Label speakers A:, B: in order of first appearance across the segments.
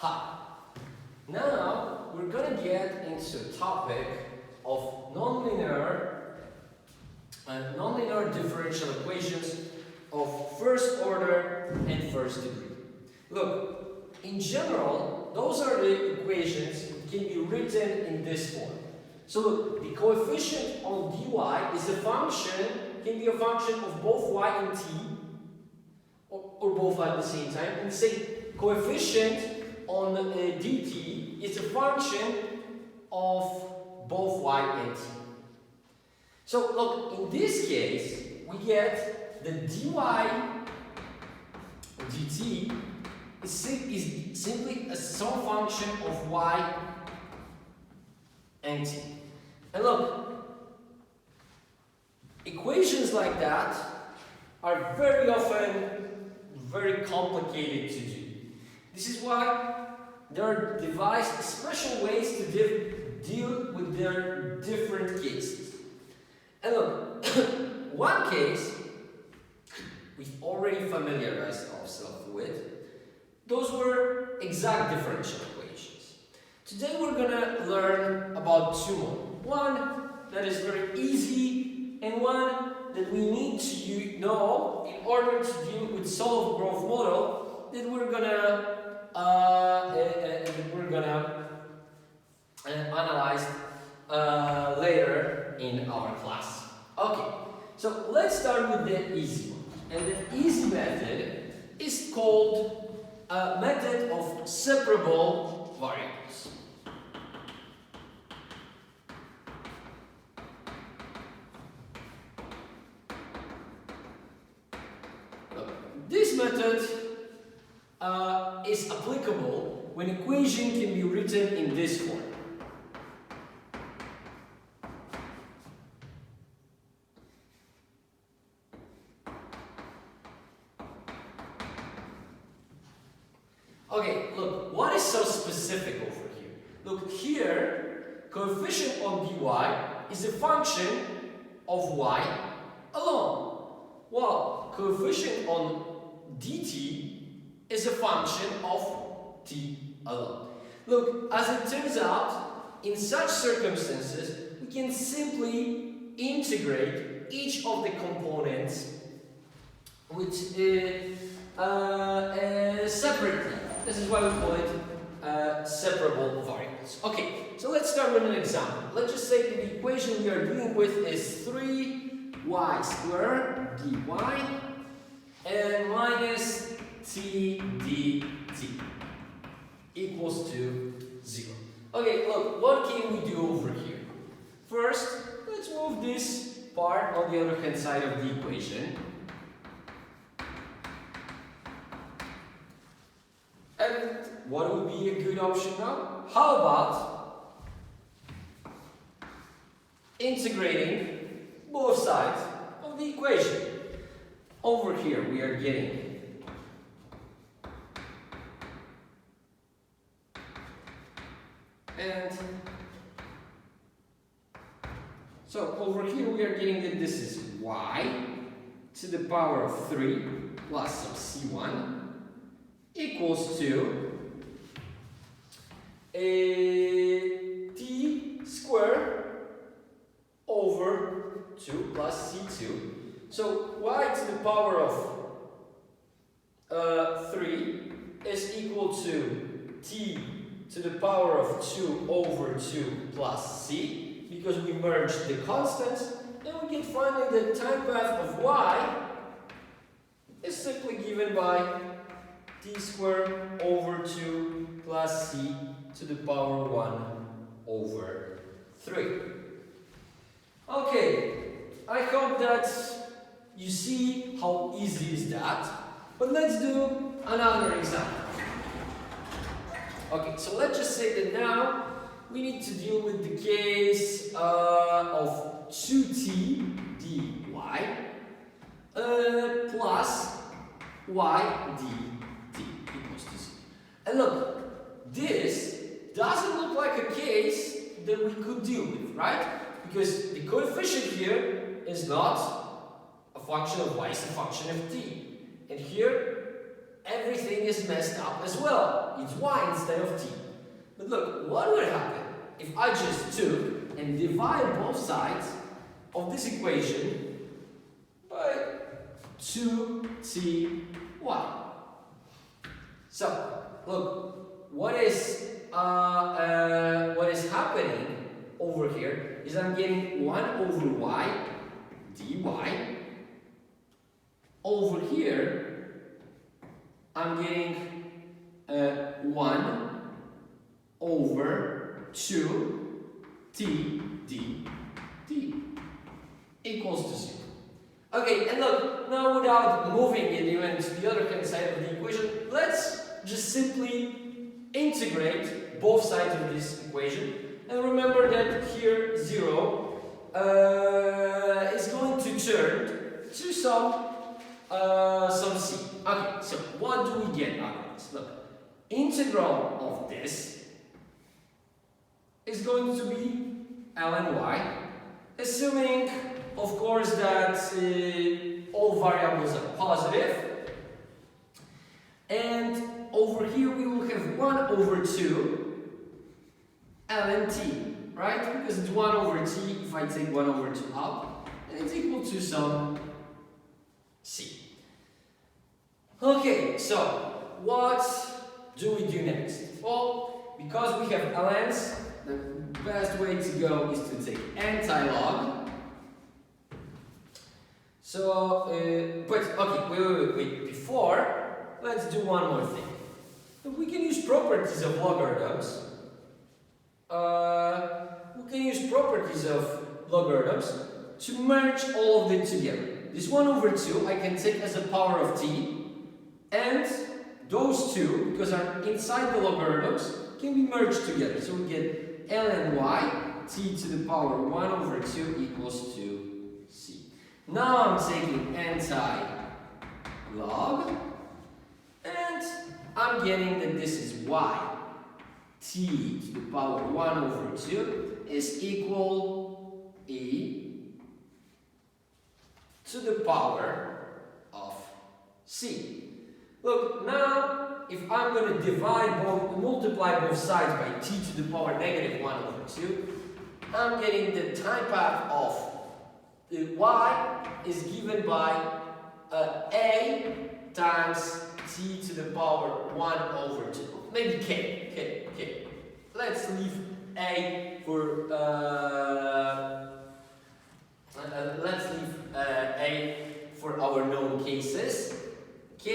A: Hi. Now we're going to get into a topic of nonlinear differential equations of first order and first degree. Look, in general, those are the equations that can be written in this form. So look, the coefficient of dy is a function, can be a function of both y and t, or both at the same time, and say coefficient on dt is a function of both y and t. So look, in this case, we get the dy dt is simply a some function of y and t. And look, equations like that are very often very complicated to do. This is why there are devised special ways to deal with their different cases. And look, one case we've already familiarized ourselves with. Those were exact differential equations. Today we're gonna learn about two more. One that is very easy and one that we need to know in order to deal with solid growth model that we're gonna analyze later in our class. Okay, so let's start with the easy one. And the easy method is called a method of separable variables. This method is applicable when equation can be written in this form. Okay, look, what is so specific over here? Look, here, coefficient on dy is a function of y alone, while coefficient on dt is a function of t alone. Look, as it turns out, in such circumstances, we can simply integrate each of the components separately. This is why we call it separable variables. Okay, so let's start with an example. Let's just say that the equation we are dealing with is 3y squared dy and minus t dt equals to 0. Okay, look, what can we do over here? First, let's move this part on the other hand side of the equation. And what would be a good option now? How about integrating both sides of the equation? Over here we are getting so over here we are getting that this is y to the power of 3 plus some c1 equals to a t squared over 2 plus c2. So y to the power of 3 is equal to t to the power of 2 over 2 plus c, because we merged the constants, and we can find that the time path of y is simply given by t squared over 2 plus c to the power 1 over 3. Okay, I hope that you see how easy is that, but let's do another example. Okay, so let's just say that now we need to deal with the case of 2t dy plus y dt equals to 0. And look, this doesn't look like a case that we could deal with, right? Because the coefficient here is not a function of y, it's a function of t. And here, everything is messed up as well. It's y instead of t. But look, what would happen if I just took and divide both sides of this equation by 2ty? So, look, what is happening over here is I'm getting 1 over y dy. Over here, I'm getting 1 over 2 t d equals to 0. Okay, and look, now without moving it even to the other hand side of the equation, let's just simply integrate both sides of this equation. And remember that here 0 is going to turn to some c. Okay, so what do we get out of this? Look, integral of this is going to be ln y, assuming, of course, that all variables are positive. And over here we will have 1 over 2 ln t, right? Because it's 1 over t if I take 1 over 2 out, and it's equal to some c. Okay, so what do we do next? Well, because we have ln's, the best way to go is to take anti-log. So, but okay, wait. Before, let's do one more thing. We can use properties of logarithms. To merge all of them together. This 1 over 2 I can take as a power of t, and those two, because are inside the logarithms, can be merged together. So we get ln y t to the power 1 over 2 equals to c. Now I'm taking anti-log, and I'm getting that this is y t to the power 1 over 2 is equal e to the power of c. Look, now if I'm going to multiply both sides by t to the power negative 1 over 2, I'm getting the time path of the y is given by a times t to the power 1 over 2. Maybe k. Let's leave a for our known cases. K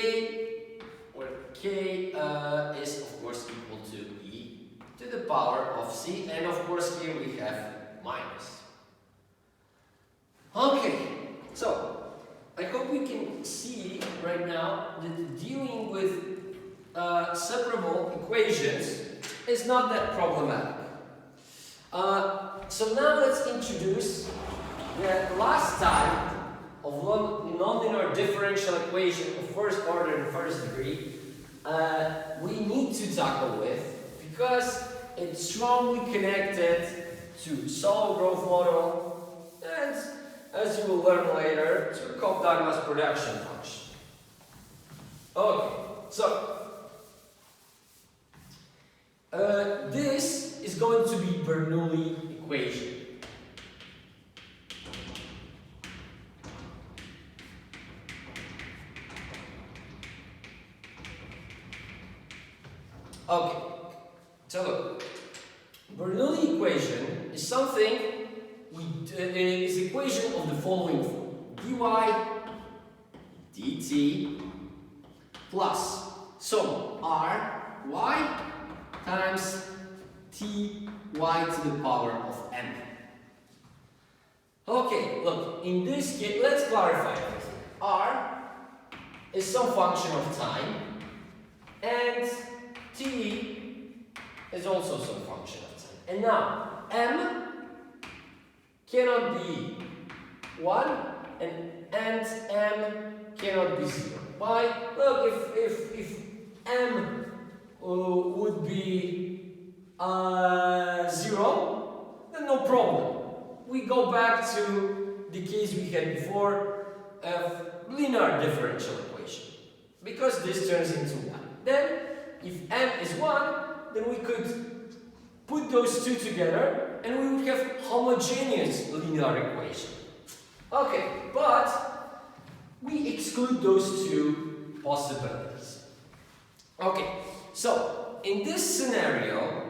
A: is of course equal to e to the power of c, and of course here we have minus. Okay, so I hope we can see right now that dealing with separable equations is not that problematic. So now let's introduce the last type of nonlinear differential equation of first order and first degree we need to tackle with, because it's strongly connected to solid growth model and, as you will learn later, to Cobb-Doug mass production function. Okay, so this is going to be Bernoulli equation. Okay, so look, Bernoulli equation is something is equation of the following form: dy dt plus sum r y times t y to the power of m. Okay, look, in this case, let's clarify everything. R is some function of time, and t is also some function of time. And now, m cannot be 1, and m cannot be 0. Why? Look, if m would be 0, then no problem. We go back to the case we had before of linear differential equation. because this turns into 1. Then, if m is 1, then we could put those two together and we would have homogeneous linear equation. Okay, but we exclude those two possibilities. Okay, so in this scenario,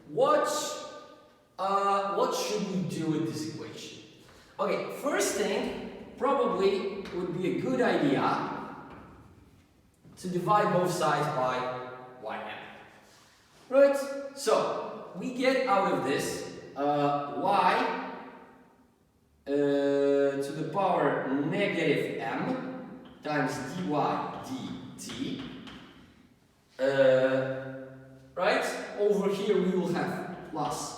A: what should we do with this equation? Okay, first thing, probably would be a good idea to divide both sides by ym. Right? So, we get out of this y to the power negative m times dy dt. Right? Over here we will have plus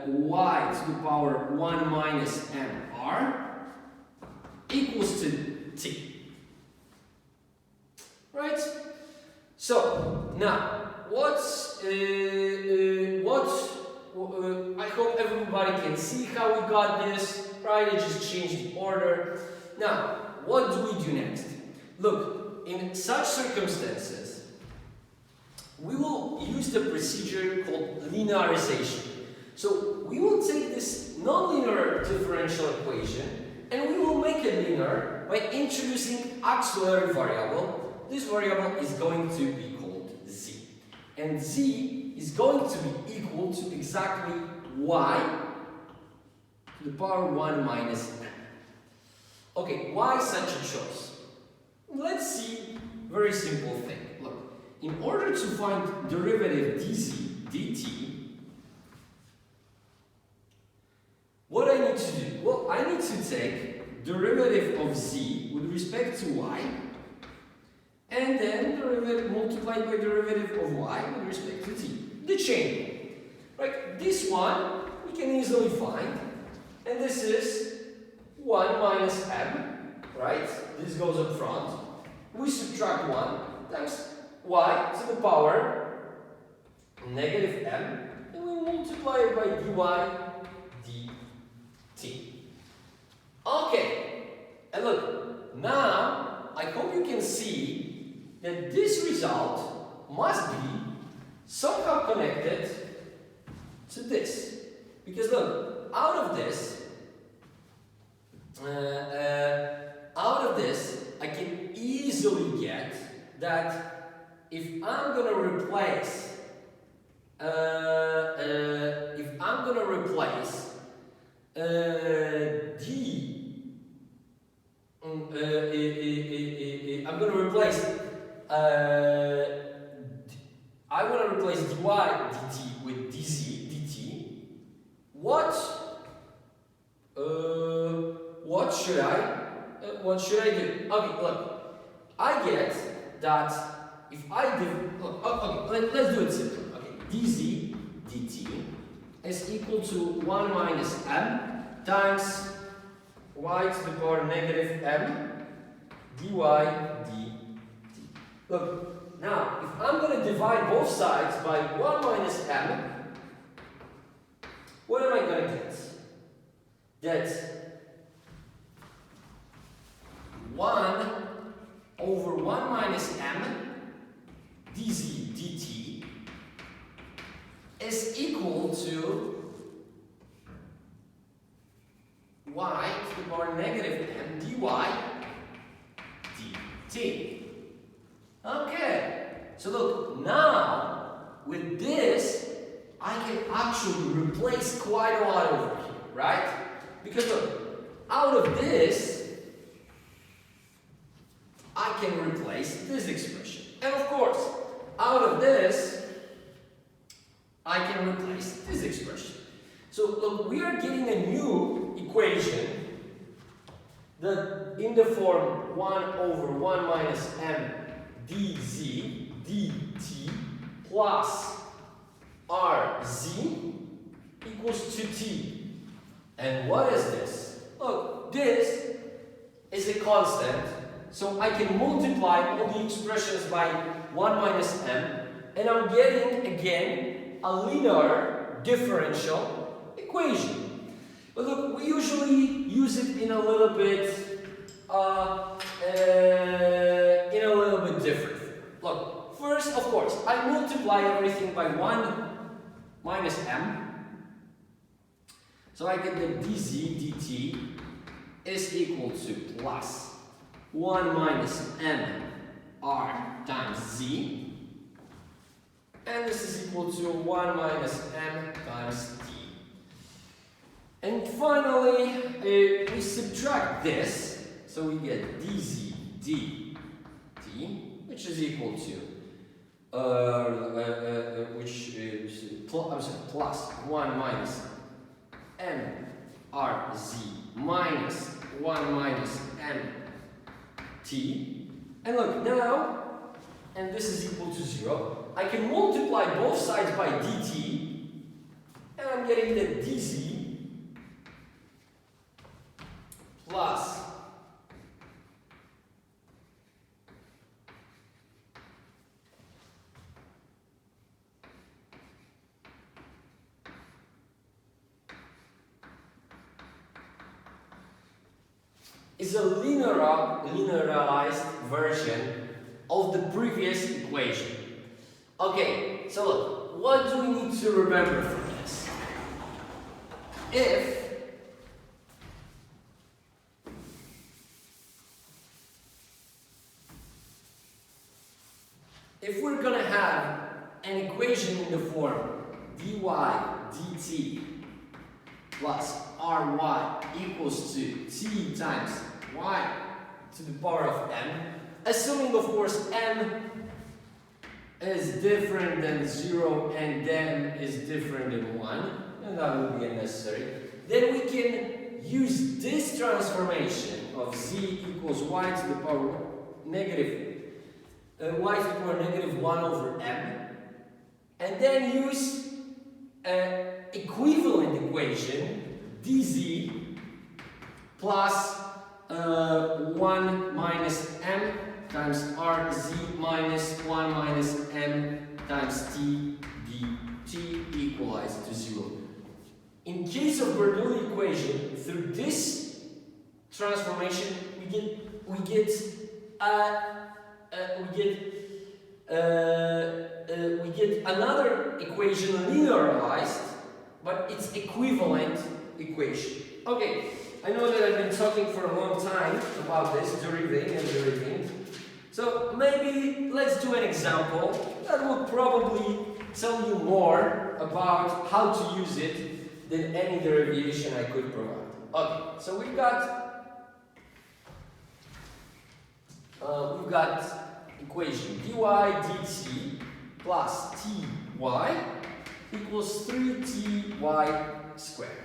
A: y to the power 1 minus mr equals to t. Right? So, now, I hope everybody can see how we got this, right? I just changed the order. Now, what do we do next? Look, in such circumstances, we will use the procedure called linearization. So, we will take this nonlinear differential equation and we will make it linear by introducing auxiliary variable. This variable is going to be called z. And z is going to be equal to exactly y to the power 1 minus m. Okay, why such a choice? Let's see a very simple thing. Look, in order to find derivative dz dt, what I need to do? Well, I need to take derivative of z with respect to y, and then derivative multiplied by derivative of y with respect to t. The chain. Right? This one we can easily find, and this is 1 minus m, right? This goes up front. We subtract 1 times y to the power negative m, and we multiply it by dy dt. Okay, and look, now I hope you can see that this result must be somehow connected to this. Because look, out of this, I can easily get that if I'm gonna replace, I want to replace dy dt with dz dt. What should I do? Okay, look, I get that if I do, okay, let's do it simple. Okay, dz dt is equal to 1 minus m times y to the power negative m dy dt. Look, now if I'm going to divide both sides by 1 minus m, what am I going to get? That's 1 over 1 minus m dz dt is equal to y to the power negative m dy dt. Okay, so look, now with this I can actually replace quite a lot over here, right? Because look, out of this I can replace this expression. And of course, out of this I can replace this expression. So look, we are getting a new equation that in the form 1 over 1 minus m dz dt plus rz equals to t. And what is this? Look, this is a constant, so I can multiply all the expressions by 1 minus m, and I'm getting again a linear differential equation. But look, we usually use it in a little bit in a little bit different. Look, first, of course, I multiply everything by 1 minus m. So I get that dz dt is equal to plus 1 minus m r times z. And this is equal to 1 minus m times t. And finally, we subtract this, so we get dz dt, which is equal to plus 1 minus m r z minus 1 minus m t. And look, now, and this is equal to 0, I can multiply both sides by dt, and I'm getting that dz plus is a linearized version of the previous equation. Okay, so look, what do we need to remember from this? If we're gonna have an equation in the form dy dt plus ry equals to t times y to the power of m, assuming of course m is different than 0 and m is different than 1, and that would be unnecessary, then we can use this transformation of z equals y to the power negative y to the power negative 1 over m, and then use an equivalent equation dz plus 1 minus m times rz minus 1 minus m times t dt equalized to 0. In case of Bernoulli equation, through this transformation, we get another equation linearized, but it's equivalent equation. Okay, I know that I've been talking for a long time about this, deriving. So maybe let's do an example that will probably tell you more about how to use it than any derivation I could provide. Okay, so we've got equation dy dt plus ty equals 3ty squared.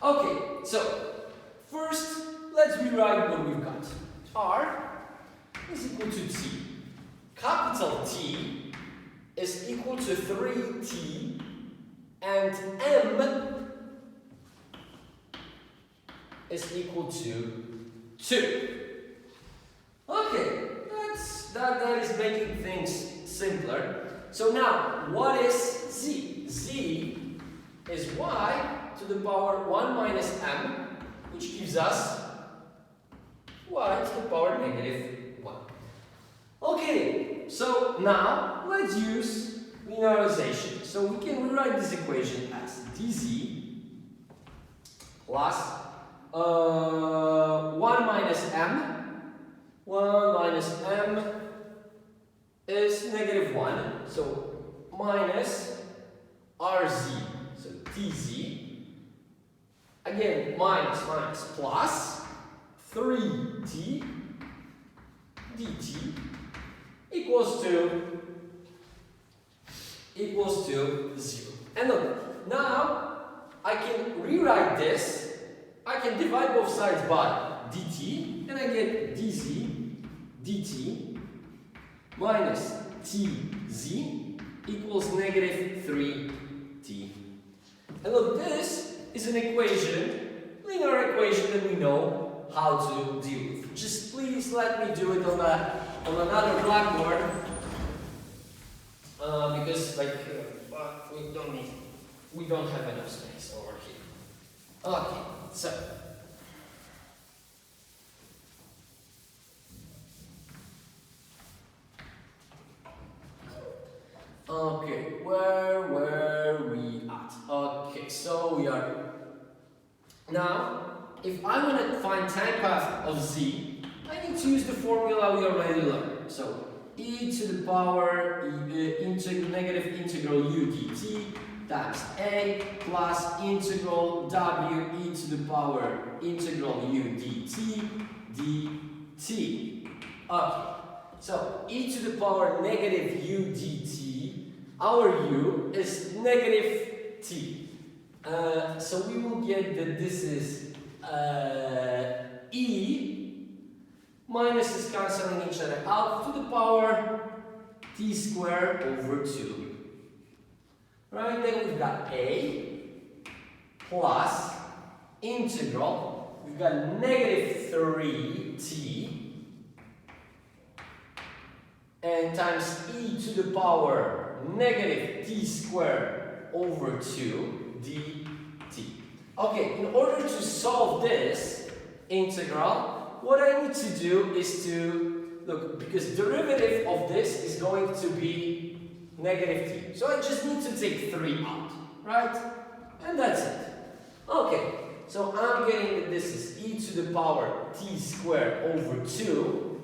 A: Okay, so first let's rewrite what we've got. R is equal to t. Capital T is equal to 3t, and m is equal to 2. Okay, that is making things simpler. So now, what is z? Z is y to the power 1 minus m, which gives us y to the power negative 1. Okay, so now let's use linearization. So we can rewrite this equation as dz plus 1 minus m. 1 minus m is negative 1, so minus rz, so dz, again minus plus 3t dt equals to 0. And look, now I can rewrite this. I can divide both sides by dt, and I get dz dt minus tz equals negative 3t. And look, this is an equation, linear equation that we know how to deal with. Just please let me do it on another blackboard, because we don't have enough space over here. Okay, so Okay, where were we at? Okay, so we are now. If I want to find time path of z, I need to use the formula we already learned. So e to the power negative integral u dt times a plus integral w e to the power integral u dt dt. Okay, so e to the power negative u dt, our u is negative t. So we will get that this is e minus is cancelling each other out to the power t squared over 2. Right, then we've got a plus integral, we've got negative 3t and times e to the power negative t squared over 2 dt. Okay, in order to solve this integral, what I need to do is to look, because derivative of this is going to be negative t. So I just need to take 3 out, right? And that's it. Okay, so I'm getting that this is e to the power t squared over 2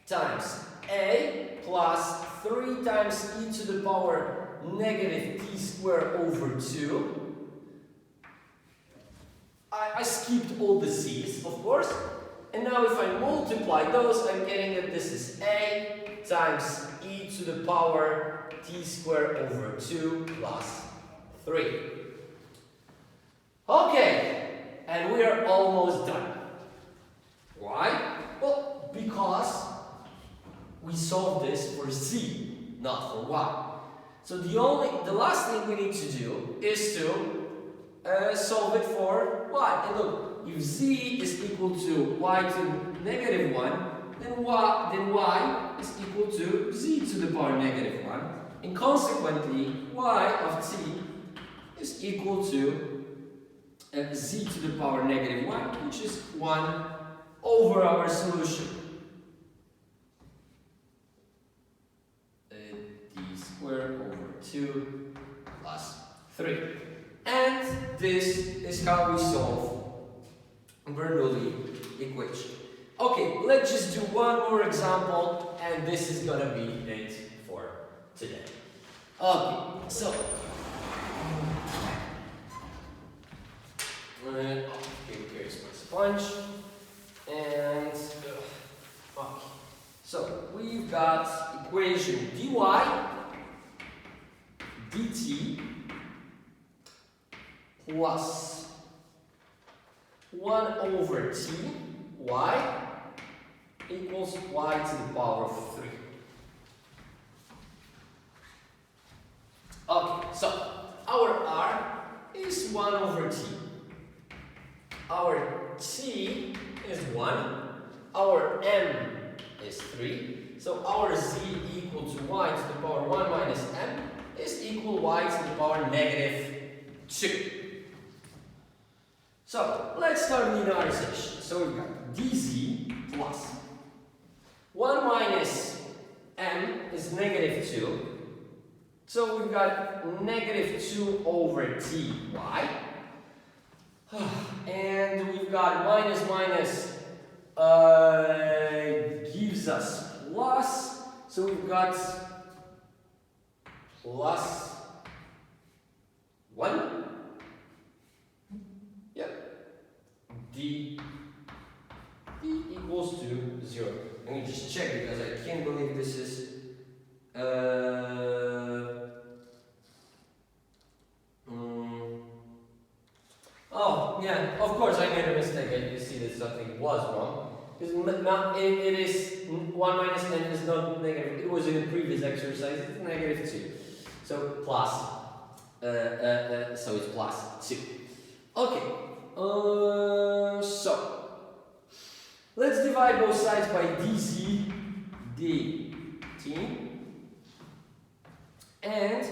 A: times a plus 3 times e to the power negative t squared over 2. I skipped all the c's, of course. And now if I multiply those, I'm getting that this is a times e to the power t squared over 2 plus 3. Okay, and we are almost done. Why? Well, because we solved this for z, not for y. So the last thing we need to do is to solve it for y. And look, if z is equal to y to negative 1, then y is equal to z to the power negative 1. And consequently, y of t is equal to z to the power negative 1, which is 1 over our solution. D squared over 2 plus 3. And this is how we solve Bernoulli equation. Okay, let's just do one more example, and this is gonna be it for today. Okay, so here's my sponge, and okay. So we've got equation dy dt plus 1 over t y equals y to the power of 3. Okay, so our r is 1 over t. Our t is 1. Our m is 3. So our z equal to y to the power 1 minus m is equal y to the power negative 2. So let's start linearization. So we've got dz plus 1 minus m is negative 2. So we've got negative 2 over ty. And we've got minus gives us plus. So we've got plus 1. D equals to 0. Let me just check because I can't believe this is oh yeah, of course I made a mistake. I can see that something was wrong. Because it is 1 minus n is not negative. It was in the previous exercise. It's negative 2. So plus so it's plus 2. Okay. So let's divide both sides by dz dt, and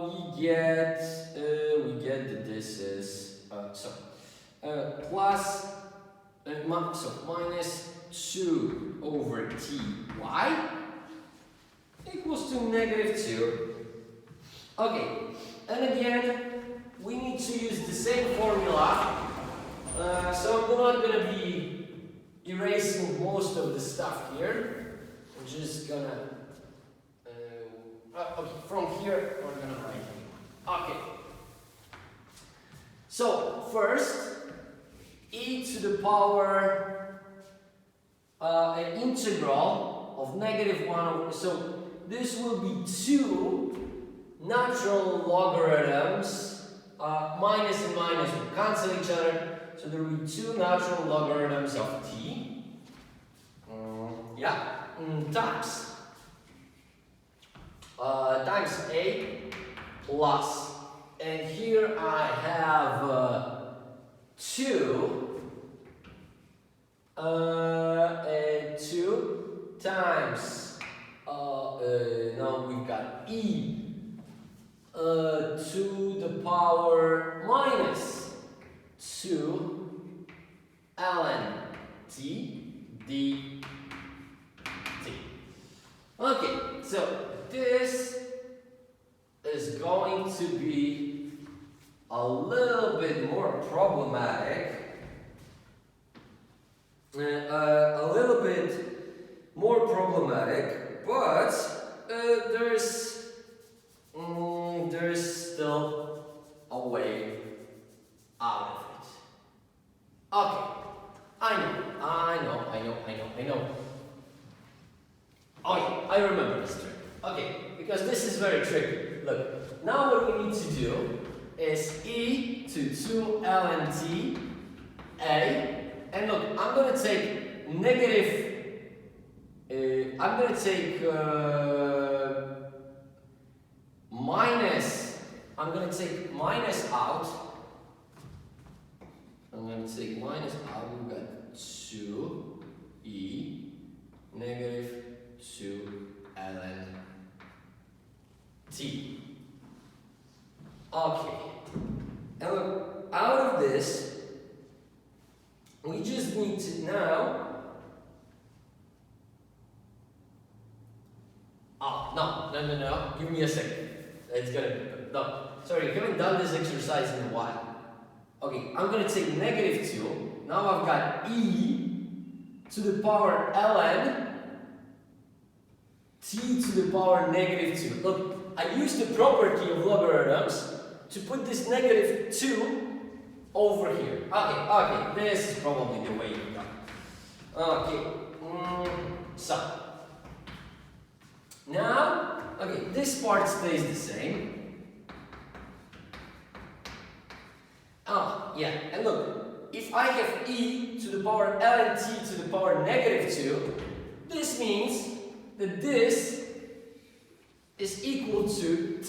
A: we get that this is plus so minus 2 over ty equals to -2. Okay, and again, we need to use the same formula. So I'm not going to be erasing most of the stuff here. I'm just going to, okay, from here, we're going to write it. Okay. So, first, e to the power, an integral of -1 so this will be 2 natural logarithms, minus and minus will cancel each other, so there will be 2 natural logarithms of t, times a plus, and here I have 2 times, now we've got e to the power minus 2 ln t dt. Okay, so this is going to be a little bit more problematic. But there's still a way out of it. Okay, I know. Oh yeah, I remember this trick. Okay, because this is very tricky. Look, now what we need to do is e to 2 ln t a, and look, I'm going to take negative. I'm going to take minus. I'm going to take minus out. We've got 2e negative 2 ln t. Okay. And look, out of this, we just need to now. No. Give me a second. It's gonna. No. Sorry, I haven't done this exercise in a while. Okay, I'm gonna take -2. Now I've got e to the power ln t to the power -2. Look, I used the property of logarithms to put this -2 over here. Okay, this is probably the way you go. Okay, so now, okay, this part stays the same. Yeah, and look, if I have e to the power ln t to the power -2, this means that this is equal to t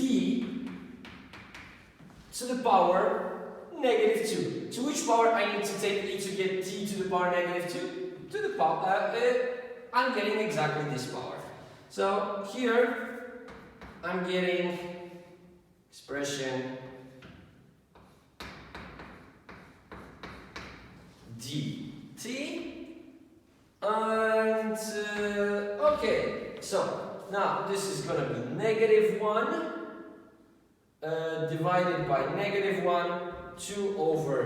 A: to the power -2. To which power I need to take e to get t to the power -2? To the power, I'm getting exactly this power. So here, I'm getting expression dt, and okay, so now this is going to be -1 divided by -1, 2 over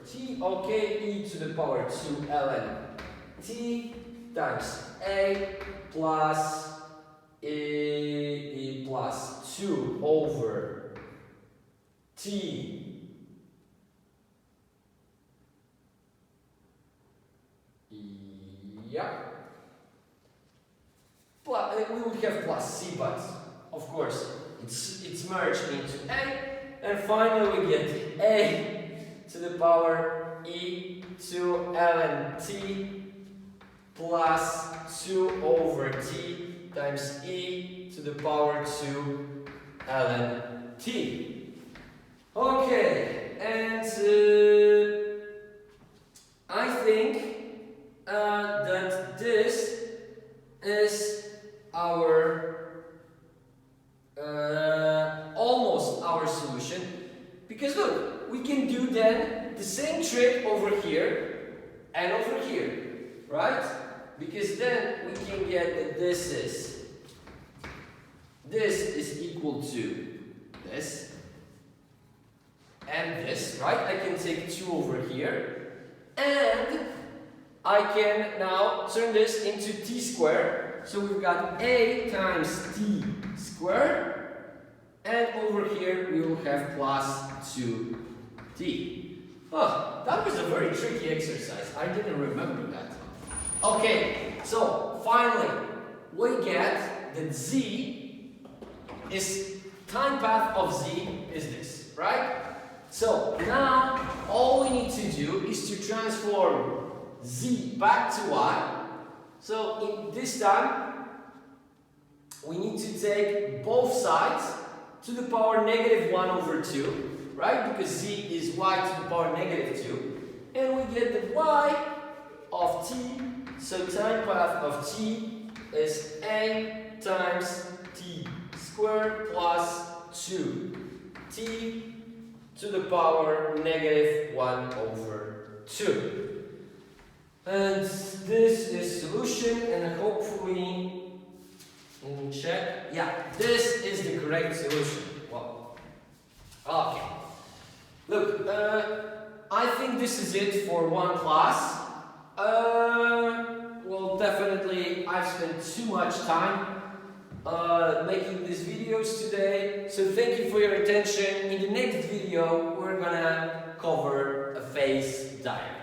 A: t, okay, e to the power 2 ln t times a plus e plus 2 over t plus, we would have plus c, but of course it's merged into a, and finally we get a to the power e to ln t plus 2 over t times e to the power 2 ln t. Okay, and I think that this is our almost our solution, because look, we can do then the same trick over here and over here, right? Because then we can get that this is this is equal to this and this, right? I can take 2 over here, and I can now turn this into t squared. So we've got a times t squared, and over here we will have plus 2t. Oh, that was a very tricky exercise. I didn't remember that. Okay, so finally we get that z is time path of z is this, right? So now all we need to do is to transform z back to y. So in this time we need to take both sides to the power -1 over 2, right? Because z is y to the power -2, and we get the y of t. So time path of t is a times t squared plus 2t to the power -1 over 2. And this is solution, and hopefully, let me check. Yeah, this is the correct solution. Well, okay. Look, I think this is it for one class. Well, definitely I've spent too much time making these videos today. So thank you for your attention. In the next video, we're gonna cover a phase diagram.